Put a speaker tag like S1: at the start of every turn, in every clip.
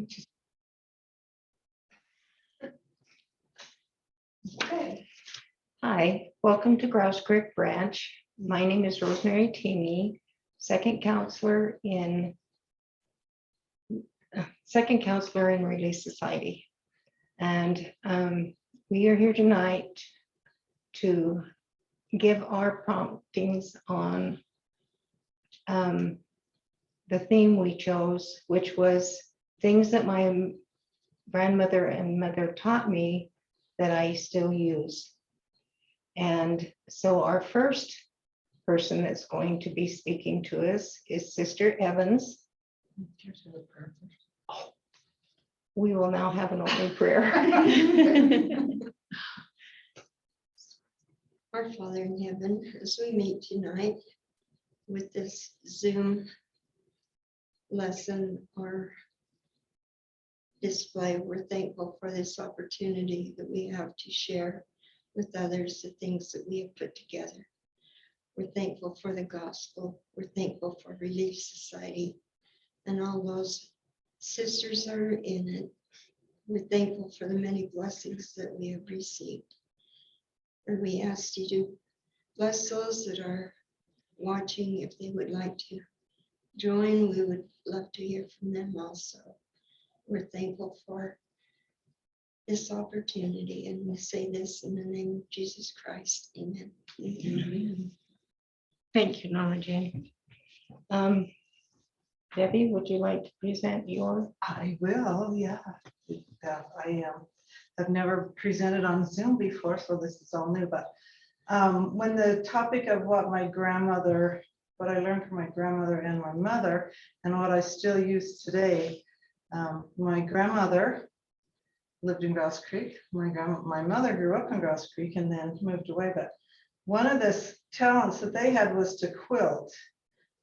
S1: Okay. Hi, welcome to Grouse Creek Branch. My name is Rosemary Tingey, second counselor in Relay Society. And we are here tonight to give our promptings on the theme we chose, which was things that my grandmother and mother taught me that I still use. And so our first person that's going to be speaking to us is Sister Evans. Oh, we will now have an opening prayer.
S2: Our Father in heaven, as we meet tonight with this Zoom lesson or display, we're thankful for this opportunity that we have to share with others the things that we have put together. We're thankful for the gospel. We're thankful for Relief Society and all those sisters that are in it. We're thankful for the many blessings that we have received. And we ask you to bless those that are watching. If they would like to join, we would love to hear from them also. We're thankful for this opportunity, and we say this in the name of Jesus Christ. Amen.
S1: Amen. Thank you, Norma Jane. Debbie, would you like to present your?
S3: I will, yeah. I have never presented on Zoom before, so this is all new. But when the topic of what I learned from my grandmother and my mother, and what I still use today, my grandmother lived in Grouse Creek. My mother grew up in Grouse Creek and then moved away. But one of the talents that they had was to quilt.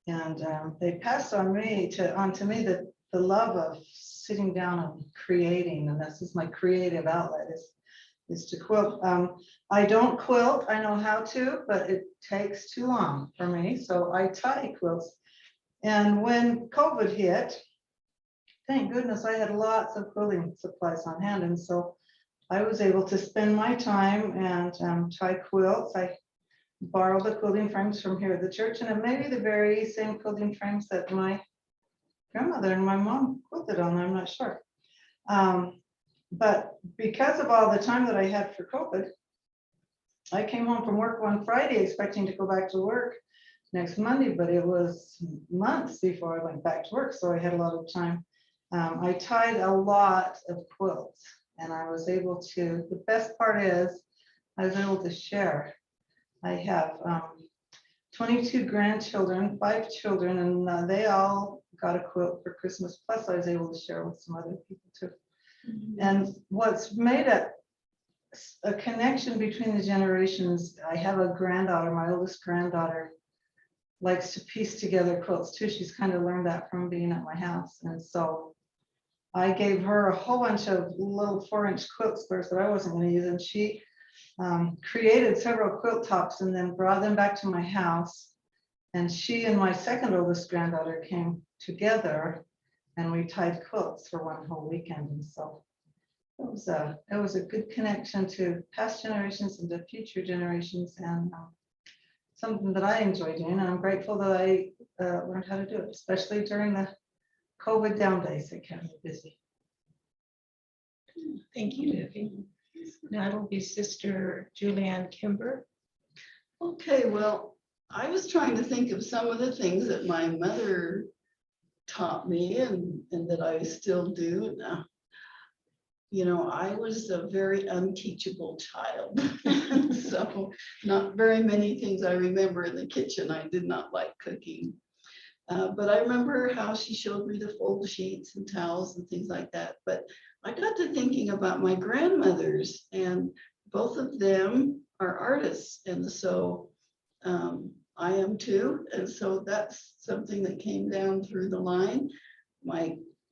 S3: And they passed on to me the love of sitting down and creating, and this is my creative outlet is to quilt. I don't quilt, I know how to, but it takes too long for me, so I tie quilts. And when COVID hit, thank goodness I had lots of quilting supplies on hand, and so I was able to spend my time and tie quilts. I borrowed the quilting frames from here at the church, and it may be the very same quilting frames that my grandmother and my mom quilted on, I'm not sure. But because of all the time that I had for COVID, I came home from work one Friday expecting to go back to work next Monday, but it was months before I went back to work, so I had a lot of time. I tied a lot of quilts, and I was able to, the best part is I was able to share. I have 22 grandchildren, 5 children, and they all got a quilt for Christmas. Plus, I was able to share with some other people too. Mm-hmm. And what's made a connection between the generations, I have a granddaughter, my oldest granddaughter likes to piece together quilts too. She's kind of learned that from being at my house. And so I gave her a whole bunch of little 4-inch quilt squares that I wasn't going to use, and she created several quilt tops and then brought them back to my house. And she and my second oldest granddaughter came together and we tied quilts for one whole weekend. And so it was a good connection to past generations and to future generations, and something that I enjoy doing. And I'm grateful that I learned how to do it, especially during the COVID down days. It kept me busy.
S1: Thank you, Debbie. Now it'll be Sister Julianne Kimber.
S4: Okay, well, I was trying to think of some of the things that my mother taught me and that I still do. Now, you know, I was a very unteachable child. So not very many things I remember in the kitchen. I did not like cooking. But I remember how she showed me to fold sheets and towels and things like that. But I got to thinking about my grandmothers, and both of them are artists. And so I am too. And so that's something that came down through the line.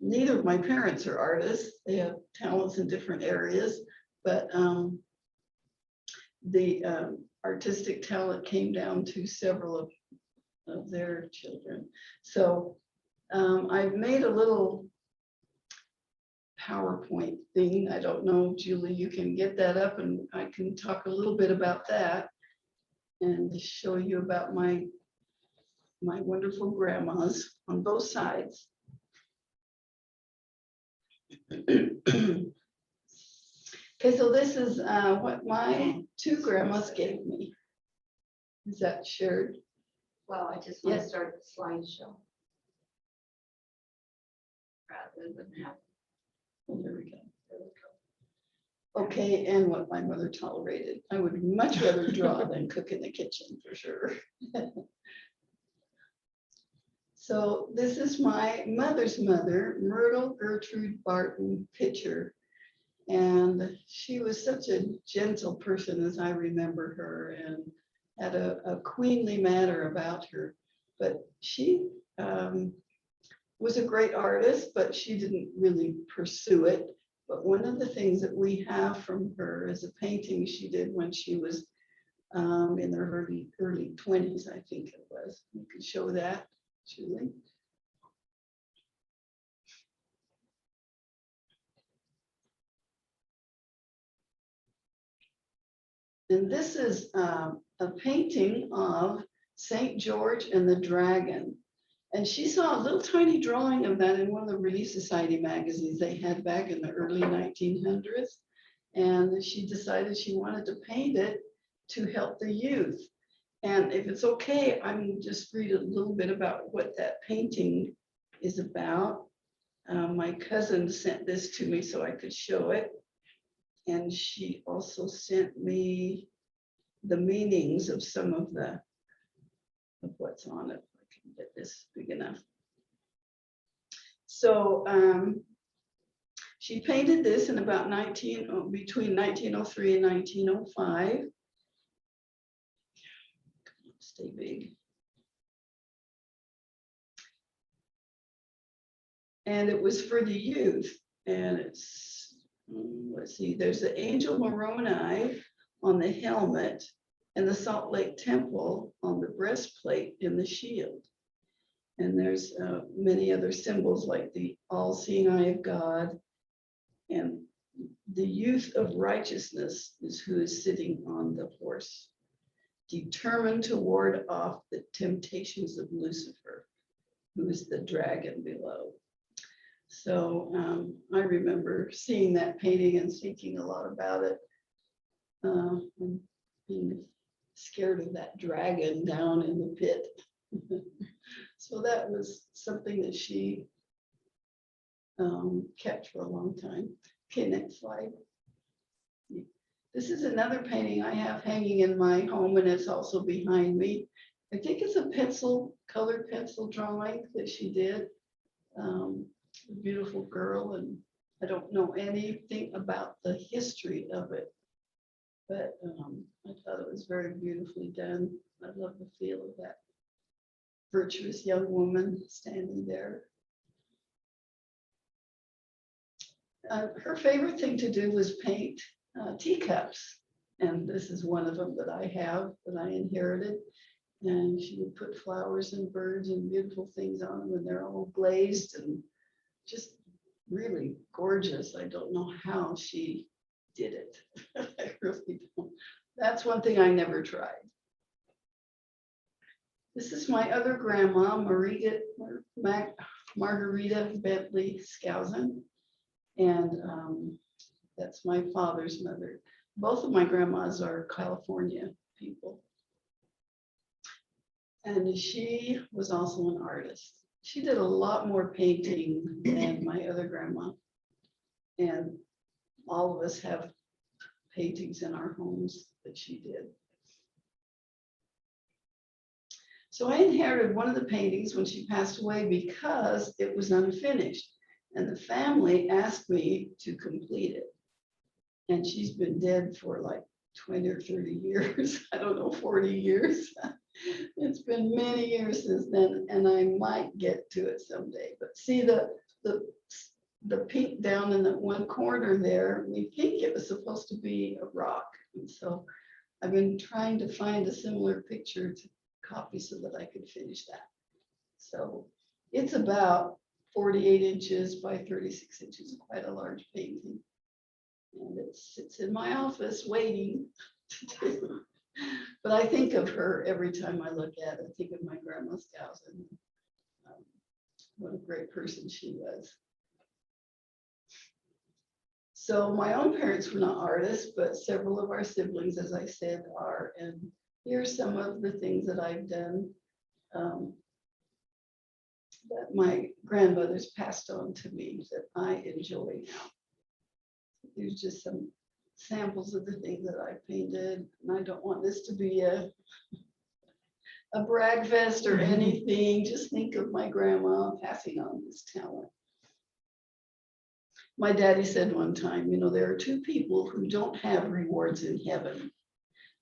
S4: Neither of my parents are artists. They have talents in different areas, but the artistic talent came down to several of their children. So I've made a little PowerPoint thing. I don't know, Julie, you can get that up and I can talk a little bit about that and show you about my wonderful grandmas on both sides. Okay, so this is what my two grandmas gave me. Is that shared?
S5: Well, I just want
S4: Yes.
S5: to start the slideshow. Rather than have.
S4: Oh, there we go. Okay, and what my mother tolerated. I would much rather draw than cook in the kitchen for sure. So this is my mother's mother, Myrtle Gertrude Barton picture. And she was such a gentle person as I remember her, and had a queenly manner about her. But she was a great artist, but she didn't really pursue it. But one of the things that we have from her is a painting she did when she was in her early 20s, I think it was. You could show that, Julie. And this is a painting of St. George and the Dragon. And she saw a little tiny drawing of that in one of the Relief Society magazines they had back in the early 1900s. And she decided she wanted to paint it to help the youth. And if it's okay, I'm just read a little bit about what that painting is about. My cousin sent this to me so I could show it. And she also sent me the meanings of some of what's on it. I can get this big enough. So she painted this in about between 1903 and 1905. Stay big. And it was for the youth. And it's, let's see, there's the angel Moroni on the helmet and the Salt Lake Temple on the breastplate in the shield. And there's many other symbols like the all-seeing eye of God, and the youth of righteousness is who is sitting on the horse, determined to ward off the temptations of Lucifer, who is the dragon below. So I remember seeing that painting and thinking a lot about it, and being scared of that dragon down in the pit. So that was something that she kept for a long time. Okay, next slide. This is another painting I have hanging in my home, and it's also behind me. I think it's a colored pencil drawing that she did. A beautiful girl, and I don't know anything about the history of it, but I thought it was very beautifully done. I love the feel of that virtuous young woman standing there. Her favorite thing to do was paint teacups, and this is one of them that I have, that I inherited. And she would put flowers and birds and beautiful things on them, and they're all glazed and just really gorgeous. I don't know how she did it. I really don't. That's one thing I never tried. This is my other grandma, Margarita Bentley Skousen, and that's my father's mother. Both of my grandmas are California people. And she was also an artist. She did a lot more painting than my other grandma. And all of us have paintings in our homes that she did. So I inherited one of the paintings when she passed away because it was unfinished. And the family asked me to complete it. And she's been dead for like 20 or 30 years. I don't know, 40 years. It's been many years since then, and I might get to it someday. But see the pink down in the one corner there, we think it was supposed to be a rock. And so I've been trying to find a similar picture to copy so that I could finish that. So it's about 48 inches by 36 inches, quite a large painting. And it sits in my office waiting to do. But I think of her every time I look at it. I think of my grandma Skousen. What a great person she was. So my own parents were not artists, but several of our siblings, as I said, are. And here's some of the things that I've done that my grandmothers passed on to me that I enjoy now. There's just some samples of the things that I painted, and I don't want this to be a brag fest or anything. Just think of my grandma passing on this talent. My daddy said one time, you know, there are two people who don't have rewards in heaven.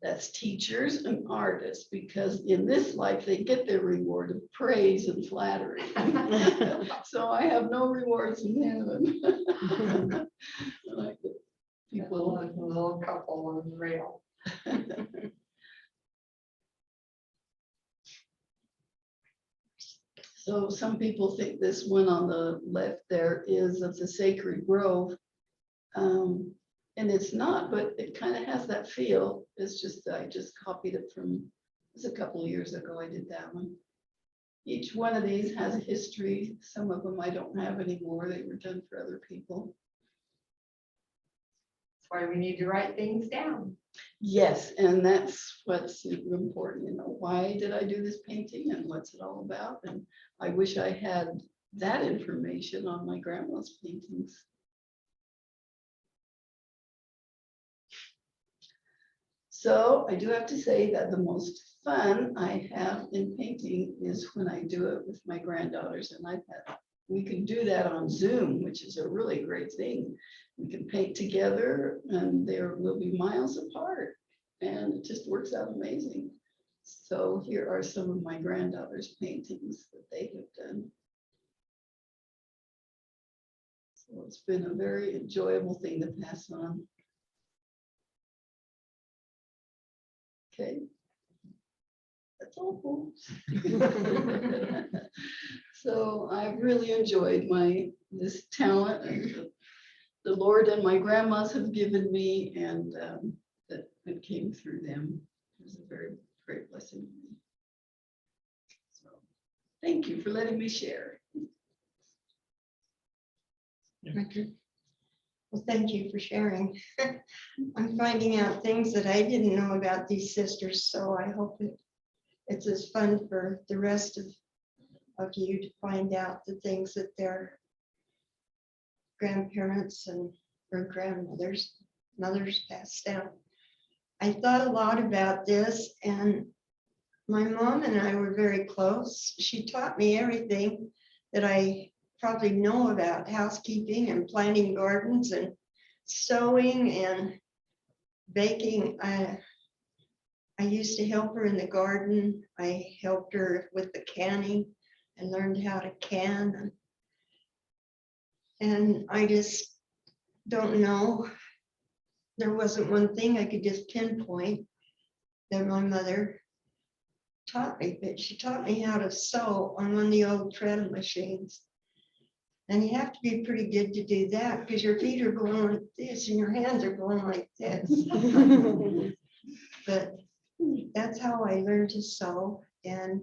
S4: That's teachers and artists, because in this life they get their reward of praise and flattery. So I have no rewards in heaven. Like people,
S5: Like a little couple on the rail.
S4: so some people think this one on the left there is of the sacred grove. And it's not, but it kind of has that feel. It's just, I just copied it from, it was a couple of years ago I did that one. Each one of these has a history. Some of them I don't have anymore. They were done for other people.
S5: That's why we need to write things down.
S4: Yes, and that's what's important, you know, why did I do this painting and what's it all about? And I wish I had that information on my grandma's paintings. So I do have to say that the most fun I have in painting is when I do it with my granddaughters, and we can do that on Zoom, which is a really great thing. We can paint together and there will be miles apart, and it just works out amazing. So here are some of my granddaughters' paintings that they have done. So it's been a very enjoyable thing to pass on. Okay. That's all, folks. So I've really enjoyed this talent and the Lord and my grandmas have given me, and that it came through them. It was a very great blessing to me. So thank you for letting me share.
S2: Well, thank you for sharing. I'm finding out things that I didn't know about these sisters, so I hope it's as fun for the rest of you to find out the things that their grandparents or grandmothers, mothers passed down. I thought a lot about this, and my mom and I were very close. She taught me everything that I probably know about housekeeping and planting gardens and sewing and baking. I used to help her in the garden. I helped her with the canning and learned how to can. And I just don't know. There wasn't one thing I could just pinpoint that my mother taught me, but she taught me how to sew on one of the old treadle machines. And you have to be pretty good to do that because your feet are going like this and your hands are going like this. But that's how I learned to sew, and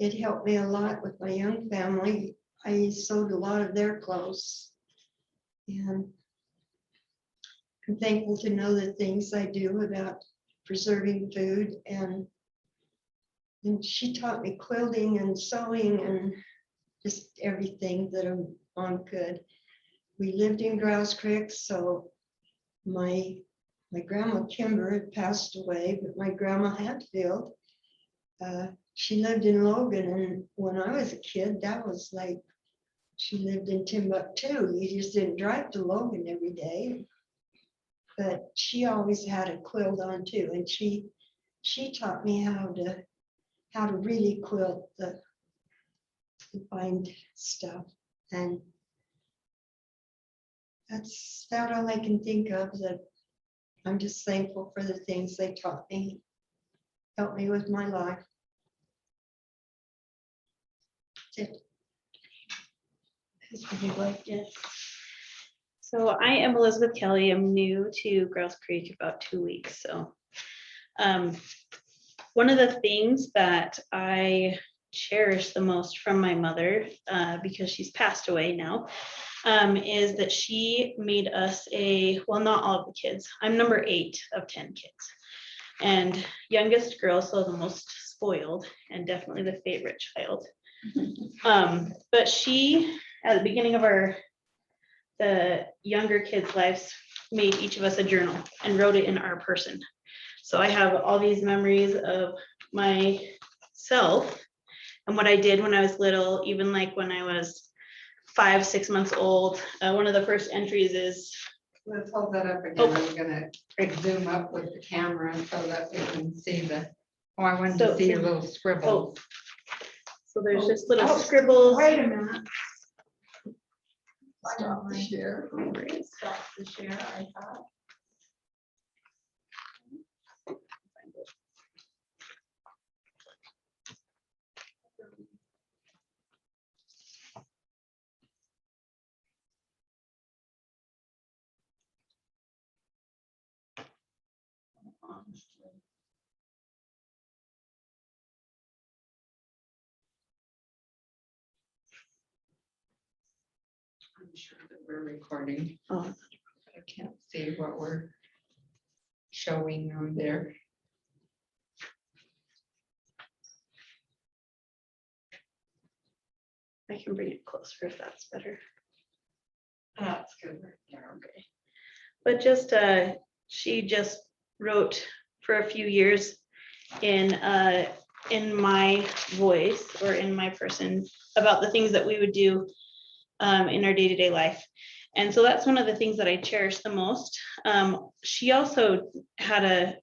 S2: it helped me a lot with my young family. I sewed a lot of their clothes, and I'm thankful to know the things I do about preserving food. And she taught me quilting and sewing and just everything that a mom could. We lived in Grouse Creek, so my grandma Kimber had passed away, but my grandma Hatfield, she lived in Logan, and when I was a kid, that was like, she lived in Timbuktu. You just didn't drive to Logan every day, but she always had a quilt on too, and she taught me how to really quilt the find stuff, and that's about all I can think of. That I'm just thankful for the things they taught me, helped me with my life. That's it. If you'd like.
S6: Yes. So I am Elizabeth Kelly. I'm new to Grouse Creek about 2 weeks. So one of the things that I cherish the most from my mother, because she's passed away now, is that she made us well, not all of the kids. I'm number 8 of 10 kids. And youngest girl, so the most spoiled and definitely the favorite child. But she, at the beginning of the younger kids' lives, made each of us a journal and wrote it in our person. So I have all these memories of myself and what I did when I was little, even like when I was 5, 6 months old. One of the first entries is,
S5: Let's hold that up again. I'm gonna zoom up with the camera so that we can see oh, I wanted to see your little scribble.
S6: so there's just little scribbles.
S1: Wait a minute.
S5: Stop the share.
S1: Stop the share, I thought.
S5: I'm sure that we're recording.
S6: Oh.
S5: I can't see what we're showing on there.
S6: I can bring it closer if that's better.
S5: That's good.
S6: Yeah, okay. But just she just wrote for a few years in my voice or in my person about the things that we would do in our day-to-day life. And so that's one of the things that I cherish the most. She also had a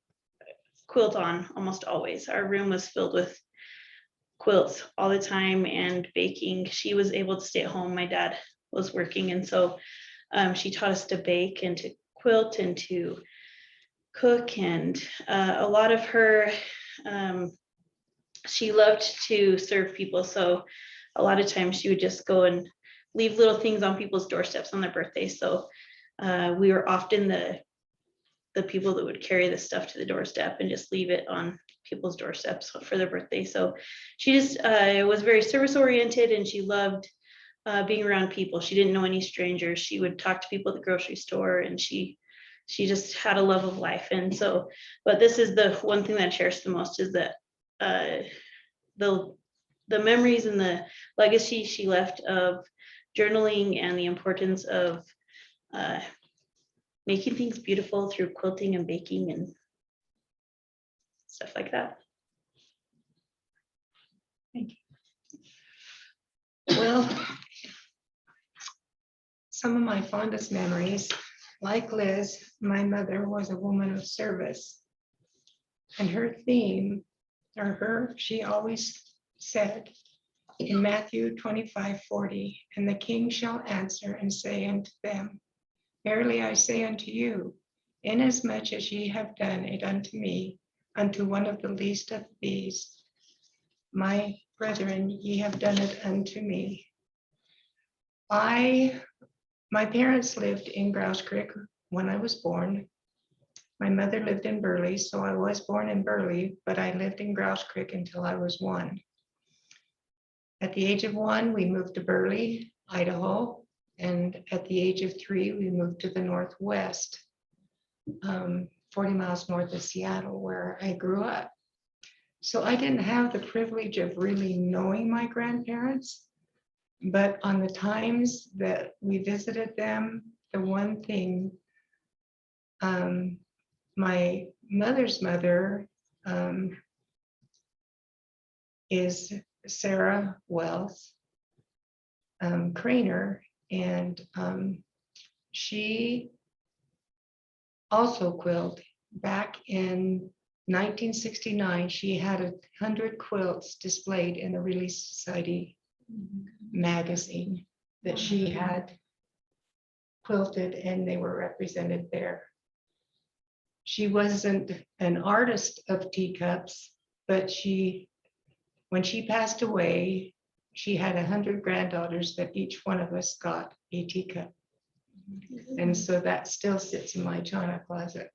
S6: quilt on almost always. Our room was filled with quilts all the time and baking. She was able to stay at home. My dad was working. And so she taught us to bake and to quilt and to cook. And a lot of her, she loved to serve people. So a lot of times she would just go and leave little things on people's doorsteps on their birthdays. So we were often the people that would carry the stuff to the doorstep and just leave it on people's doorsteps for their birthday. So she just was very service oriented, and she loved being around people. She didn't know any strangers. She would talk to people at the grocery store, and she just had a love of life. And so, but this is the one thing that I cherish the most, is that the memories and the legacy she left of journaling and the importance of making things beautiful through quilting and baking and stuff like that. Thank you.
S1: Well, some of my fondest memories, like Liz, my mother was a woman of service. And her theme, she always said in Matthew 25:40, and the king shall answer and say unto them, verily I say unto you, inasmuch as ye have done it unto me, unto one of the least of these, my brethren, ye have done it unto me. My parents lived in Grouse Creek when I was born. My mother lived in Burley, so I was born in Burley, but I lived in Grouse Creek until I was 1. At the age of 1, we moved to Burley, Idaho, and at the age of 3, we moved to the Northwest, 40 miles north of Seattle, where I grew up. So I didn't have the privilege of really knowing my grandparents, but on the times that we visited them, the one thing, my mother's mother is Sarah Wells Craner, and she also quilted. Back in 1969, she had 100 quilts displayed in the Relief Society magazine that she had quilted, and they were represented there. She wasn't an artist of teacups, but when she passed away, she had 100 granddaughters that each one of us got a teacup. And so that still sits in my china closet.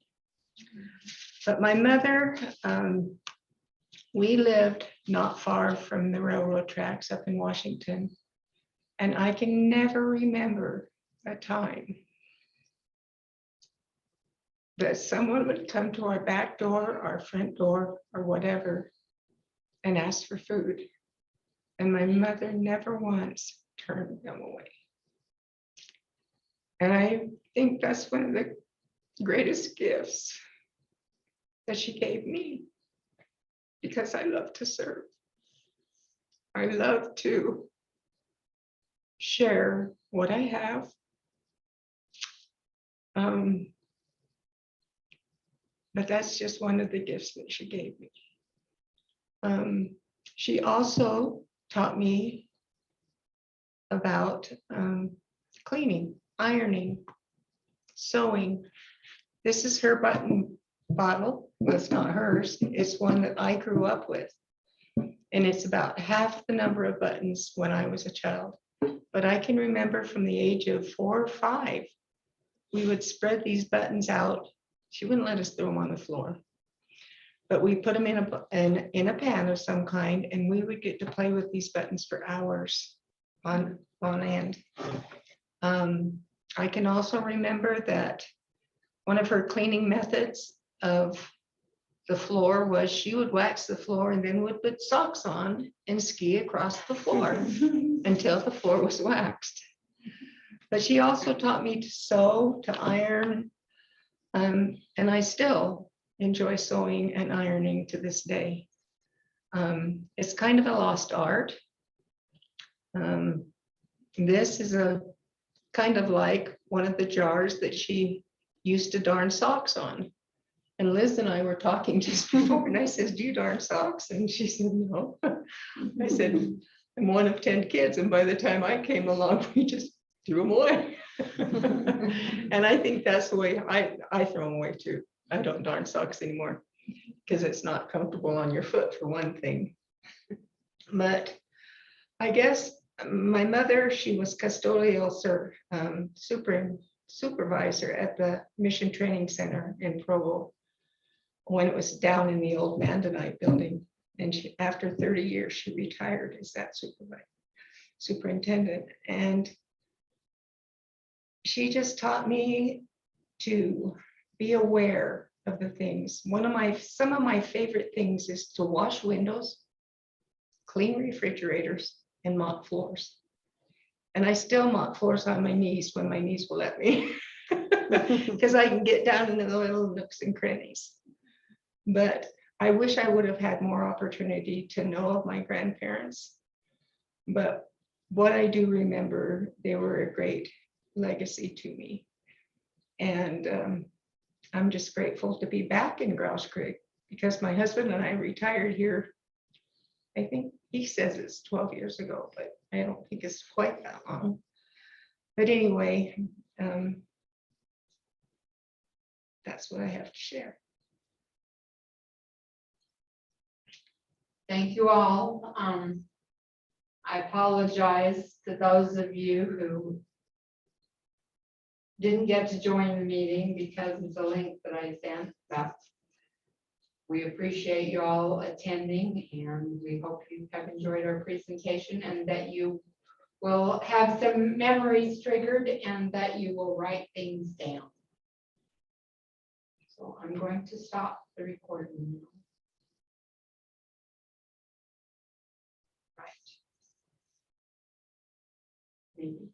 S1: But my mother, we lived not far from the railroad tracks up in Washington. And I can never remember a time that someone would come to our back door, our front door, or whatever, and ask for food. And my mother never once turned them away. And I think that's one of the greatest gifts that she gave me, because I love to serve. I love to share what I have. But that's just one of the gifts that she gave me. She also taught me about cleaning, ironing, sewing. This is her button bottle. Well, it's not hers. It's one that I grew up with. And it's about half the number of buttons when I was a child. But I can remember from the age of 4 or 5, we would spread these buttons out. She wouldn't let us throw them on the floor. But we put them in a pan of some kind, and we would get to play with these buttons for hours on end. I can also remember that one of her cleaning methods of the floor was she would wax the floor and then would put socks on and ski across the floor until the floor was waxed. But she also taught me to sew, to iron, and I still enjoy sewing and ironing to this day. It's kind of a lost art. This is a kind of like one of the jars that she used to darn socks on. And Liz and I were talking just before, and I said, "Do you darn socks?" And she said, "No." I said, "I'm one of 10 kids, and by the time I came along, we just threw them away." And I think that's the way I throw them away too. I don't darn socks anymore because it's not comfortable on your foot, for one thing. But I guess my mother, she was custodial supervisor at the Mission Training Center in Provo when it was down in the old Mandonite building. And she, after 30 years, she retired as that superintendent. And she just taught me to be aware of the things. Some of my favorite things is to wash windows, clean refrigerators, and mop floors. And I still mop floors on my knees when my knees will let me, because I can get down into the little nooks and crannies. But I wish I would have had more opportunity to know of my grandparents. But what I do remember, they were a great legacy to me. And I'm just grateful to be back in Grouse Creek, because my husband and I retired here. I think he says it's 12 years ago, but I don't think it's quite that long. But anyway, that's what I have to share.
S5: Thank you all. I apologize to those of you who didn't get to join the meeting because of the link that I sent, but we appreciate you all attending, and we hope you have enjoyed our presentation and that you will have some memories triggered and that you will write things down. So I'm going to stop the recording now. Right. Maybe.